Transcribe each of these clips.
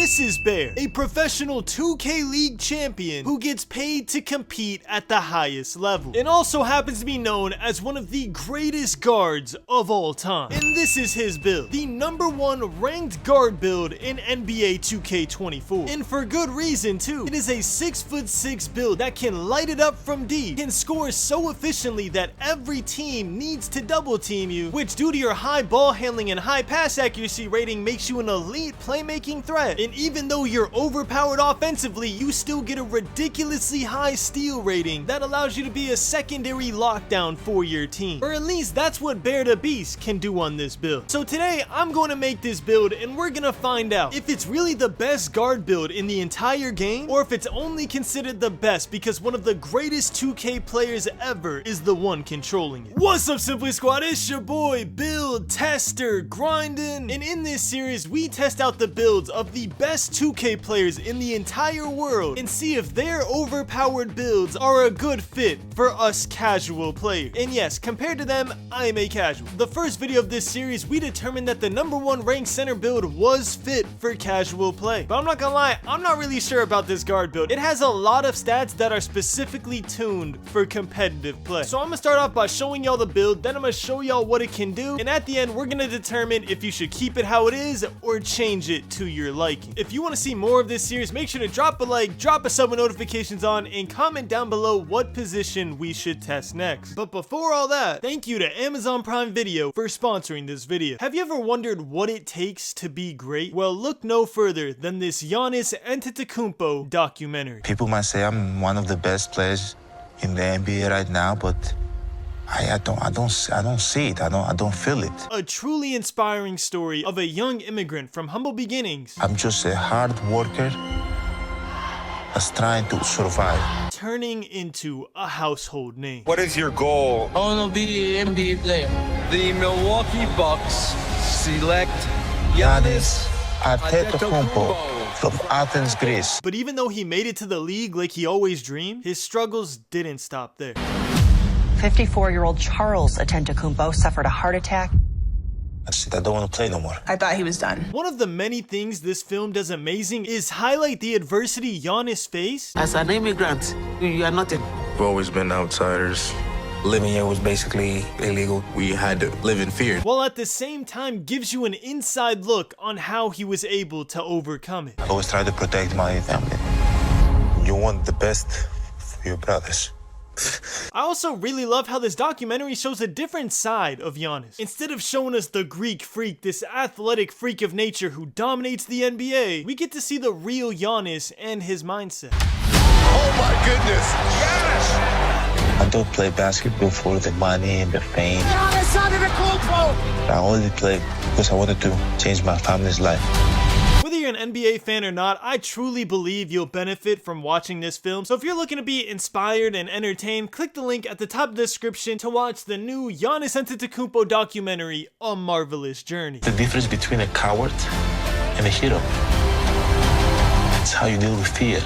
This is Bear, a professional 2K League champion who gets paid to compete at the highest level, and also happens to be known as one of the greatest guards of all time. And this is his build, the #1 ranked guard build in NBA 2K24. And for good reason too. It is a 6'6" build that can light it up from deep, can score so efficiently that every team needs to double team you, which due to your high ball handling and high pass accuracy rating makes you an elite playmaking threat. And even though you're overpowered offensively, you still get a ridiculously high steal rating that allows you to be a secondary lockdown for your team. Or at least that's what Bear the Beast can do on this build. So today I'm going to make this build and we're going to find out if it's really the best guard build in the entire game, or if it's only considered the best because one of the greatest 2K players ever is the one controlling it. What's up, Simply Squad? It's your boy Build Tester Grindin', and in this series we test out the builds of the best 2K players in the entire world and see if their overpowered builds are a good fit for us casual players. And yes, compared to them, I am a casual. The first video of this series, we determined that the #1 ranked center build was fit for casual play. But I'm not gonna lie, I'm not really sure about this guard build. It has a lot of stats that are specifically tuned for competitive play. So I'm gonna start off by showing y'all the build, then I'm gonna show y'all what it can do, and at the end we're gonna determine if you should keep it how it is or change it to your liking. If you want to see more of this series, make sure to drop a like, drop a sub with notifications on, and comment down below what position we should test next. But before all that, thank you to Amazon Prime Video for sponsoring this video. Have you ever wondered what it takes to be great? Well, look no further than this Giannis Antetokounmpo documentary. People might say I'm one of the best players in the NBA right now, but I don't see it. I don't feel it. A truly inspiring story of a young immigrant from humble beginnings. I'm just a hard worker that's trying to survive. Turning into a household name. What is your goal? I want to be an NBA player. The Milwaukee Bucks select Giannis Antetokounmpo from Athens, Greece. But even though he made it to the league like he always dreamed, his struggles didn't stop there. 54-year-old Charles Antetokounmpo suffered a heart attack. I said, I don't want to play no more. I thought he was done. One of the many things this film does amazing is highlight the adversity Giannis faced. As an immigrant, you are nothing. We've always been outsiders. Living here was basically illegal. We had to live in fear. While at the same time gives you an inside look on how he was able to overcome it. I always try to protect my family. You want the best for your brothers. I also really love how this documentary shows a different side of Giannis. Instead of showing us the Greek freak, this athletic freak of nature who dominates the NBA, we get to see the real Giannis and his mindset. Oh my goodness! Yes! I don't play basketball for the money and the fame. I only play because I wanted to change my family's life. Whether you're an NBA fan or not, I truly believe you'll benefit from watching this film. So if you're looking to be inspired and entertained, click the link at the top of the description to watch the new Giannis Antetokounmpo documentary, A Marvelous Journey. The difference between a coward and a hero. It's how you deal with fear.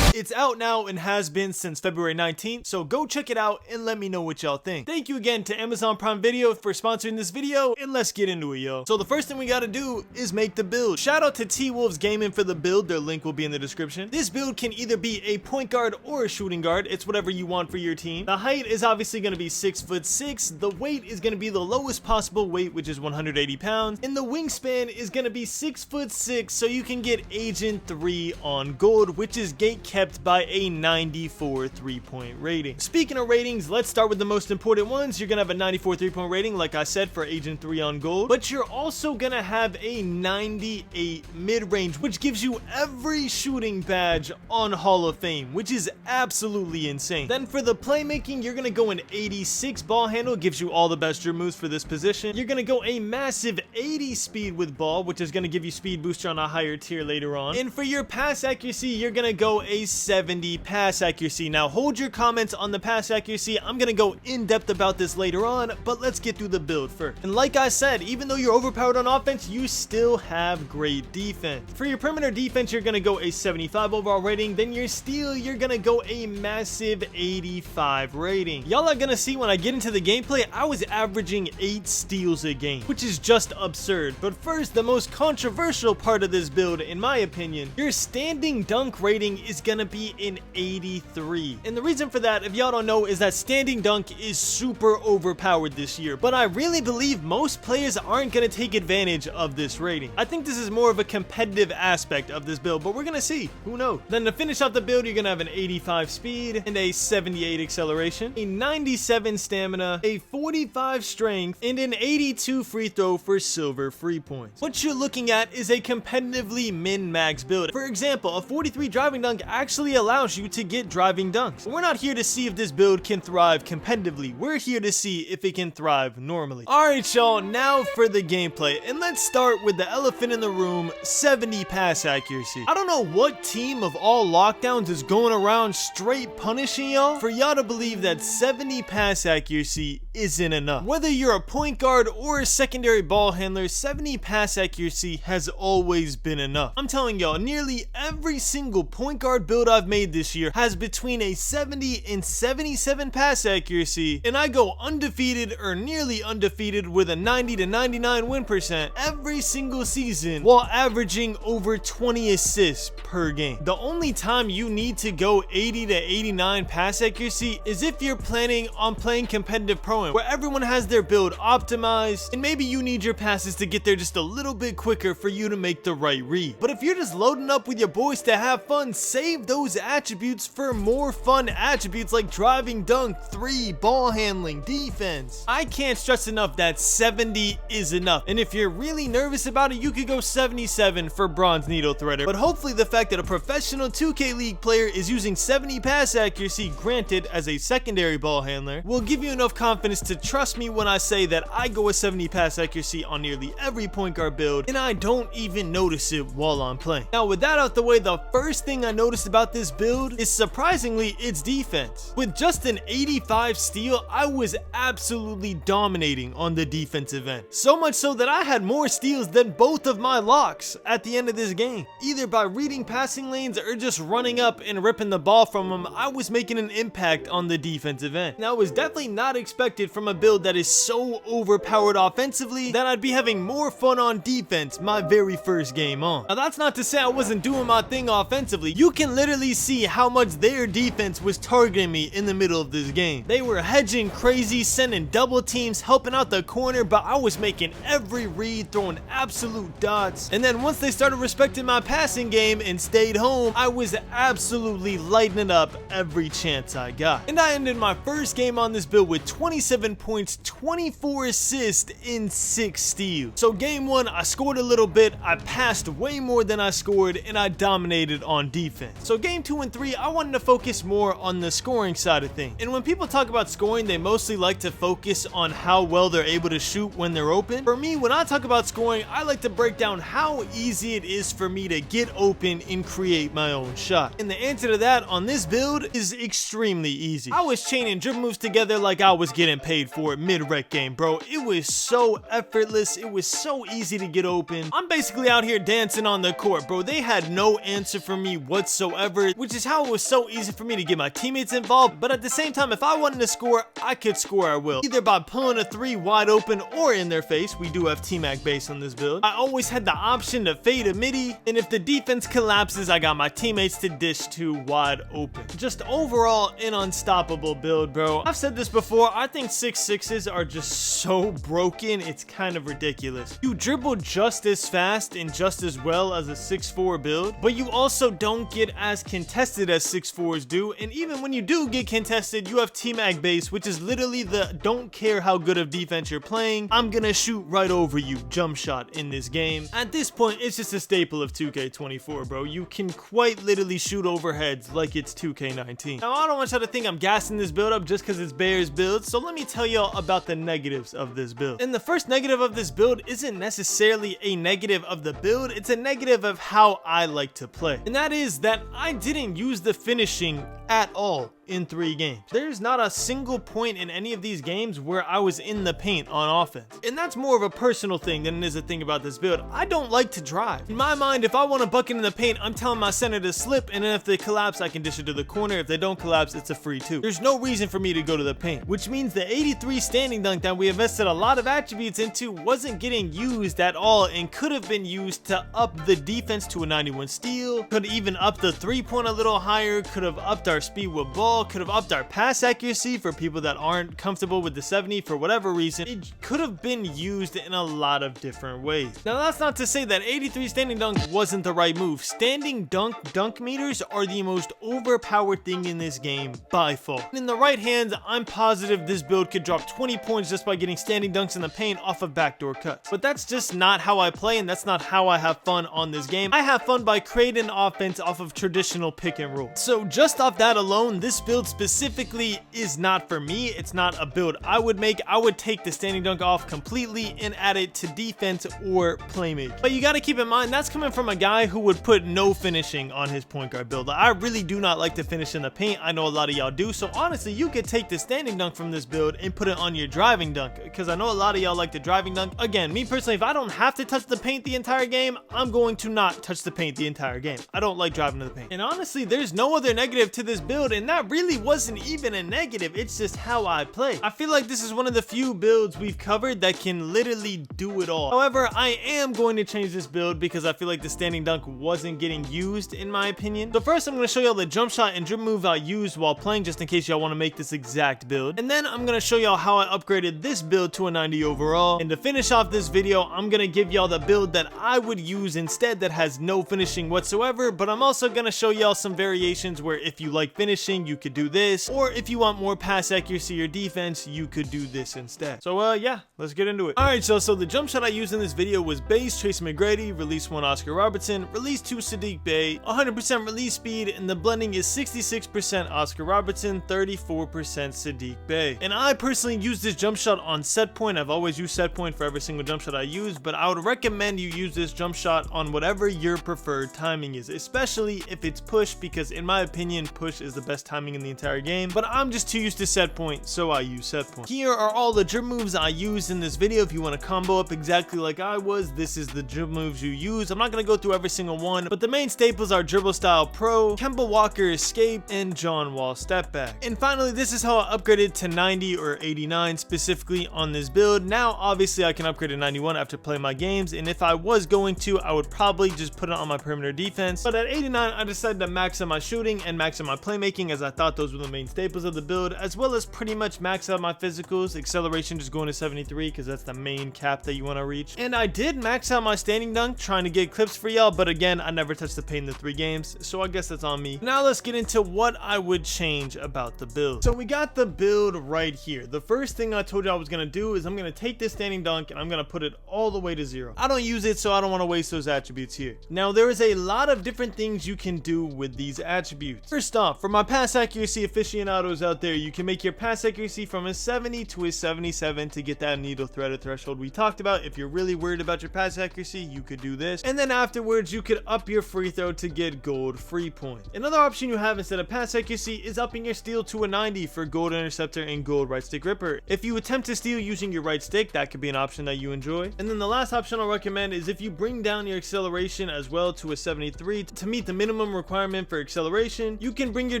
It's out now and has been since February 19th, so go check it out and let me know what y'all think. Thank you again to Amazon Prime Video for sponsoring this video, and let's get into it, y'all. So the first thing we gotta do is make the build. Shout out to T-Wolves Gaming for the build, their link will be in the description. This build can either be a point guard or a shooting guard, it's whatever you want for your team. The height is obviously gonna be 6'6", the weight is gonna be the lowest possible weight, which is 180 pounds, and the wingspan is gonna be 6'6", so you can get Agent 3 on gold, which is gate kept by a 94 3-point rating. Speaking of ratings, let's start with the most important ones. You're gonna have a 94 3-point rating, like I said, for Agent 3 on gold, but you're also gonna have a 98 mid-range, which gives you every shooting badge on Hall of Fame, which is absolutely insane. Then for the playmaking, you're gonna go an 86 ball handle, gives you all the best dribble moves for this position. You're gonna go a massive 80 speed with ball, which is gonna give you speed booster on a higher tier later on. And for your pass accuracy, you're gonna go a 70 pass accuracy. Now hold your comments on the pass accuracy. I'm gonna go in depth about this later on, but let's get through the build first. And like I said, even though you're overpowered on offense, you still have great defense. For your perimeter defense, you're gonna go a 75 overall rating. Then your steal, you're gonna go a massive 85 rating. Y'all are gonna see when I get into the gameplay, I was averaging 8 steals a game, which is just absurd. But first, the most controversial part of this build, in my opinion, your standing dunk rating is gonna be an 83. And the reason for that, if y'all don't know, is that standing dunk is super overpowered this year. But I really believe most players aren't gonna take advantage of this rating. I think this is more of a competitive aspect of this build, but we're gonna see. Who knows? Then to finish off the build, you're gonna have an 85 speed and a 78 acceleration, a 97 stamina, a 45 strength, and an 82 free throw for silver free points. What you're looking at is a competitively min-max build. For example, a 43 driving dunk actually allows you to get driving dunks. We're not here to see if this build can thrive competitively. We're here to see if it can thrive normally. Alright y'all, now for the gameplay, and let's start with the elephant in the room, 70 pass accuracy. I don't know what team of all lockdowns is going around straight punishing y'all for y'all to believe that 70 pass accuracy isn't enough. Whether you're a point guard or a secondary ball handler, 70 pass accuracy has always been enough. I'm telling y'all, nearly every single point guard build I've made this year has between a 70 and 77 pass accuracy, and I go undefeated or nearly undefeated with a 90 to 99 win percent every single season while averaging over 20 assists per game. The only time you need to go 80 to 89 pass accuracy is if you're planning on playing competitive pro-am, where everyone has their build optimized and maybe you need your passes to get there just a little bit quicker for you to make the right read. But if you're just loading up with your boys to have fun, save those attributes for more fun attributes like driving dunk, 3, ball handling, defense. I can't stress enough that 70 is enough, and if you're really nervous about it, you could go 77 for bronze needle threader. But hopefully the fact that a professional 2K League player is using 70 pass accuracy, granted as a secondary ball handler, will give you enough confidence to trust me when I say that I go with 70 pass accuracy on nearly every point guard build, and I don't even notice it while I'm playing. Now with that out the way, the first thing I noticed about this build is surprisingly its defense. With just an 85 steal, I was absolutely dominating on the defensive end. So much so that I had more steals than both of my locks at the end of this game. Either by reading passing lanes or just running up and ripping the ball from them, I was making an impact on the defensive end. Now it was definitely not expected from a build that is so overpowered offensively that I'd be having more fun on defense my very first game on. Now that's not to say I wasn't doing my thing offensively. You can literally see how much their defense was targeting me in the middle of this game. They were hedging crazy, sending double teams, helping out the corner, but I was making every read, throwing absolute dots. And then once they started respecting my passing game and stayed home, I was absolutely lighting it up every chance I got. And I ended my first game on this build with 27 points, 24 assists, and 6 steals. So game 1, I scored a little bit, I passed way more than I scored, and I dominated on defense. So game 2 and 3, I wanted to focus more on the scoring side of things. And when people talk about scoring, they mostly like to focus on how well they're able to shoot when they're open. For me, when I talk about scoring, I like to break down how easy it is for me to get open and create my own shot. And the answer to that on this build is extremely easy. I was chaining dribble moves together like I was getting paid for it mid-rec game, bro. It was so effortless. It was so easy to get open. I'm basically out here dancing on the court, bro. They had no answer for me whatsoever, which is how it was so easy for me to get my teammates involved. But at the same time, if I wanted to score, I could score at will, either by pulling a 3 wide open or in their face. We do have T-Mac base on this build. I always had the option to fade a midi, and if the defense collapses, I got my teammates to dish to wide open. Just overall an unstoppable build, bro. I've said this before, I think 6'6s are just so broken, it's kind of ridiculous. You dribble just as fast and just as well as a 6'4 build, but you also don't get as contested as 6'4s do, and even when you do get contested, you have T-Mac base, which is literally the don't care how good of defense you're playing, I'm gonna shoot right over you jump shot in this game. At this point, it's just a staple of 2K24, bro. You can quite literally shoot over heads like it's 2K19. Now, I don't want y'all to think I'm gassing this build up just because it's Bears build, so let me tell y'all about the negatives of this build. And the first negative of this build isn't necessarily a negative of the build, it's a negative of how I like to play. And that is that I I didn't use the finishing at all in 3 games. There's not a single point in any of these games where I was in the paint on offense. And that's more of a personal thing than it is a thing about this build. I don't like to drive. In my mind, if I want a bucket in the paint, I'm telling my center to slip, and then if they collapse, I can dish it to the corner. If they don't collapse, it's a free 2. There's no reason for me to go to the paint, which means the 83 standing dunk that we invested a lot of attributes into wasn't getting used at all and could have been used to up the defense to a 91 steal, could even up the 3-point a little higher, could have upped our speed with ball, could have upped our pass accuracy for people that aren't comfortable with the 70 for whatever reason. It could have been used in a lot of different ways. Now that's not to say that 83 standing dunk wasn't the right move. Standing dunk meters are the most overpowered thing in this game by far. In the right hands, I'm positive this build could drop 20 points just by getting standing dunks in the paint off of backdoor cuts. But that's just not how I play, and that's not how I have fun on this game. I have fun by creating offense off of traditional pick and roll. So just off that alone, this build specifically is not for me. It's not a build I would make. I would take the standing dunk off completely and add it to defense or playmaking. But you got to keep in mind, that's coming from a guy who would put no finishing on his point guard build. I really do not like to finish in the paint. I know a lot of y'all do. So honestly, you could take the standing dunk from this build and put it on your driving dunk, because I know a lot of y'all like the driving dunk. Again, me personally, if I don't have to touch the paint the entire game, I'm going to not touch the paint the entire game. I don't like driving to the paint. And honestly, there's no other negative to this build, and that really wasn't even a negative. It's just how I play. I feel like this is one of the few builds we've covered that can literally do it all. However, I am going to change this build because I feel like the standing dunk wasn't getting used, in my opinion. So first, I'm going to show y'all the jump shot and dribble move I used while playing, just in case y'all want to make this exact build. And then I'm going to show y'all how I upgraded this build to a 90 overall. And to finish off this video, I'm going to give y'all the build that I would use instead that has no finishing whatsoever. But I'm also going to show y'all some variations where if you like finishing, you could do this, or if you want more pass accuracy or defense, you could do this instead. So yeah, let's get into it. Alright, so the jump shot I used in this video was base Tracy McGrady, release 1 Oscar Robertson, release 2 Sadiq Bey, 100% release speed, and the blending is 66% Oscar Robertson, 34% Sadiq Bey. And I personally use this jump shot on set point. I've always used set point for every single jump shot I use, but I would recommend you use this jump shot on whatever your preferred timing is, especially if it's push, because in my opinion, push is the best timing in the entire game. But I'm just too used to set point, so I use set point. Here are all the dribble moves I used in this video. If you want to combo up exactly like I was, this is the dribble moves you use. I'm not going to go through every single one, but the main staples are dribble style pro, Kemba Walker escape, and John Wall step back. And finally, this is how I upgraded to 90 or 89 specifically on this build. Now obviously I can upgrade to 91 after playing my games, and if I was going to, I would probably just put it on my perimeter defense. But at 89, I decided to max out my shooting and max out my playmaking, as I thought those were the main staples of the build, as well as pretty much max out my physicals. Acceleration just going to 73 because that's the main cap that you want to reach. And I did max out my standing dunk, trying to get clips for y'all, but again, I never touched the paint in the 3 games, so I guess that's on me. Now let's get into what I would change about the build. So we got the build right here. The first thing I told you I was going to do is I'm going to take this standing dunk and I'm going to put it all the way to 0. I don't use it, so I don't want to waste those attributes here. Now there is a lot of different things you can do with these attributes. First off, for my pass accuracy aficionados out there, you can make your pass accuracy from a 70 to a 77 to get that needle threaded threshold we talked about. If you're really worried about your pass accuracy, you could do this. And then afterwards, you could up your free throw to get gold free point. Another option you have instead of pass accuracy is upping your steal to a 90 for gold interceptor and gold right stick ripper. If you attempt to steal using your right stick, that could be an option that you enjoy. And then the last option I'll recommend is if you bring down your acceleration as well to a 73 to meet the minimum requirement for acceleration, you can bring your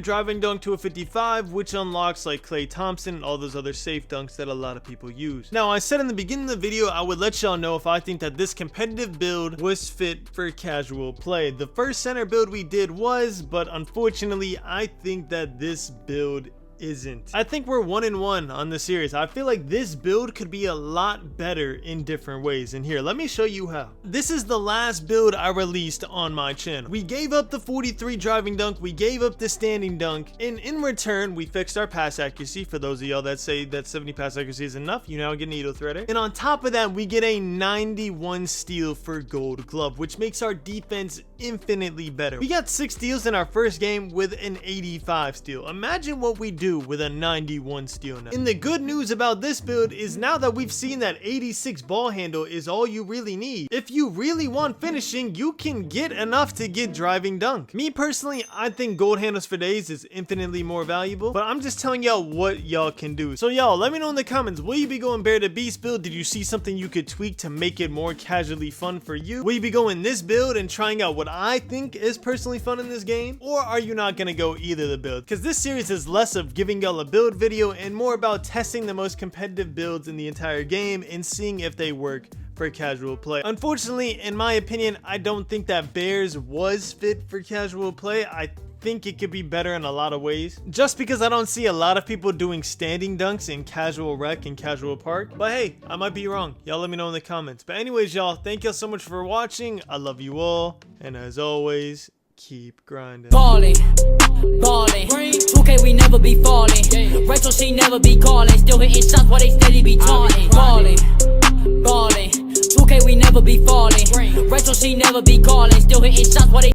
driving dunk to a 55, which unlocks like Klay Thompson and all those other safe dunks that a lot of people use. Now I said in the beginning of the video I would let y'all know if I think that this competitive build was fit for casual play. The first center build we did was, but unfortunately I think that this build isn't. I think we're 1-1 on the series. I feel like this build could be a lot better in different ways, and here, let me show you how. This is the last build I released on my channel. We gave up the 43 driving dunk, we gave up the standing dunk, and in return, we fixed our pass accuracy. For those of y'all that say that 70 pass accuracy is enough, you now get needle threader. And on top of that, we get a 91 steal for gold glove, which makes our defense infinitely better. We got 6 steals in our first game with an 85 steal. Imagine what we do 82 with a 91 steal now. And the good news about this build is now that we've seen that 86 ball handle is all you really need. If you really want finishing, you can get enough to get driving dunk. Me personally, I think gold handles for days is infinitely more valuable, but I'm just telling y'all what y'all can do. So y'all, let me know in the comments, will you be going bear to beast build? Did you see something you could tweak to make it more casually fun for you? Will you be going this build and trying out what I think is personally fun in this game? Or are you not gonna go either of the builds? Because this series is less of giving y'all a build video and more about testing the most competitive builds in the entire game and seeing if they work for casual play. Unfortunately, in my opinion, I don't think that Bears was fit for casual play. I think it could be better in a lot of ways, just because I don't see a lot of people doing standing dunks in casual rec and casual park. But hey, I might be wrong. Y'all let me know in the comments. But anyways, y'all, thank y'all so much for watching. I love you all, and as always, keep grinding. Ballin', 2K we never be falling. Rachel she never be calling. Still hitting shots while they steady be taunting. Ballin', 2K we never be falling. Rachel she never be calling. Still hitting shots while they